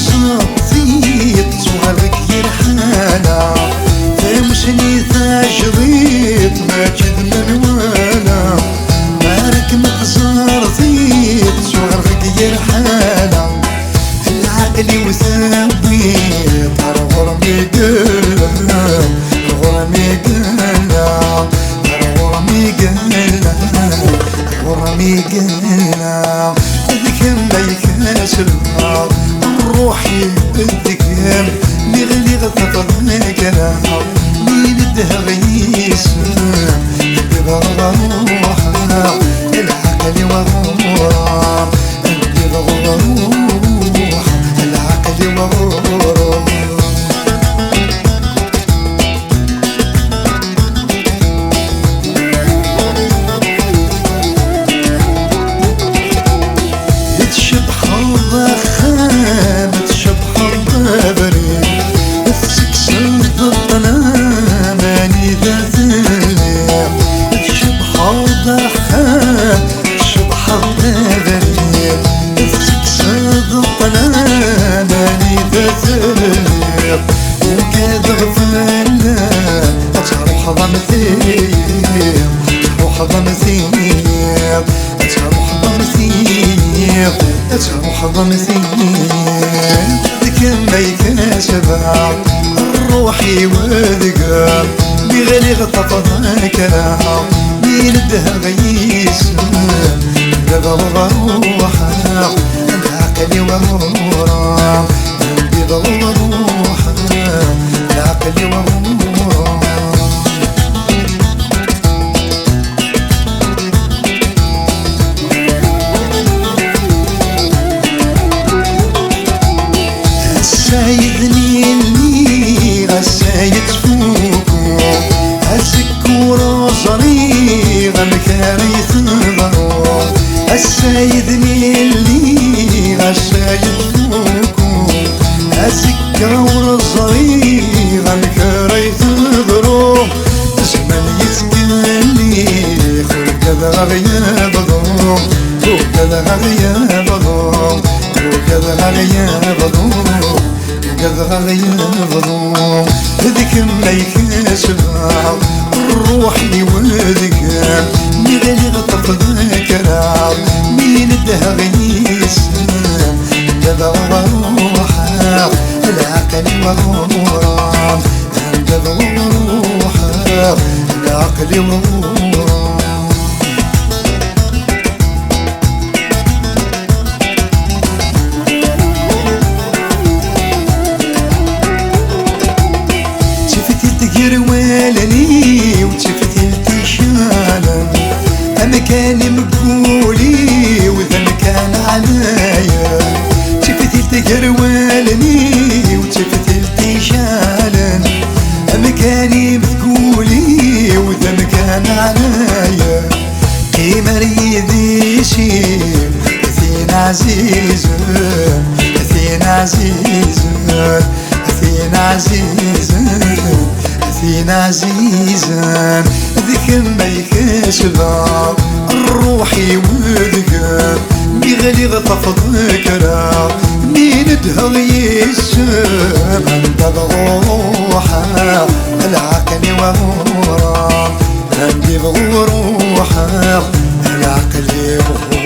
صديت صغرك يرحانا فمشني تجريت ما كد من وانا مالك متزرزيت صغرك يرحانا العقل وثبيت الغرمي قلنا الغرمي قلنا الغرمي قلنا الغرمي قلنا ذيك ما يكاسرنا روحي بالذكر مغلي غطفنا كلام مين الدهر يسمع الدبر روحنا العقل وغورا الدبر روح العقل وغورا تروح ضمثيب ذيك ما يكاسبها روحي وذقا بغلي غطفها كلام مين الدهر يسمع دبر روحها العقل وغورا دبر روحها العقل وغورا سايدني اللي غسايد فوقو السكورة صريغة مكاري ثغرو السايدني اللي غسايد فوقو السكورة صريغة مكاري ثغرو زمن يتكلي خوكذا غياب ضو خوكذا غياب ضو خوكذا غياب ضو كذا غيظلم هذيك ما يكسبها روحي وذكر مغلي غطف ذكرى مين الدهر يسمع كذا روحها العقل وغورا كذا روحها العقل وغورا والني وشفت التشالم أما كان مقولي وذا كان عنايا شفت التقروالني وشفت التشالم أما كان مقولي وذا كان عنايا قيمة ريدي شيء أثين عزيز أثين عزيز أثين عزيز فينا عزيزا ذيك ما يكسبها روحي وذكر بغلي غطف ذكرى مين الدهر يسمع عند روحها العقل وغورا عندي بغروحها العقل وغورا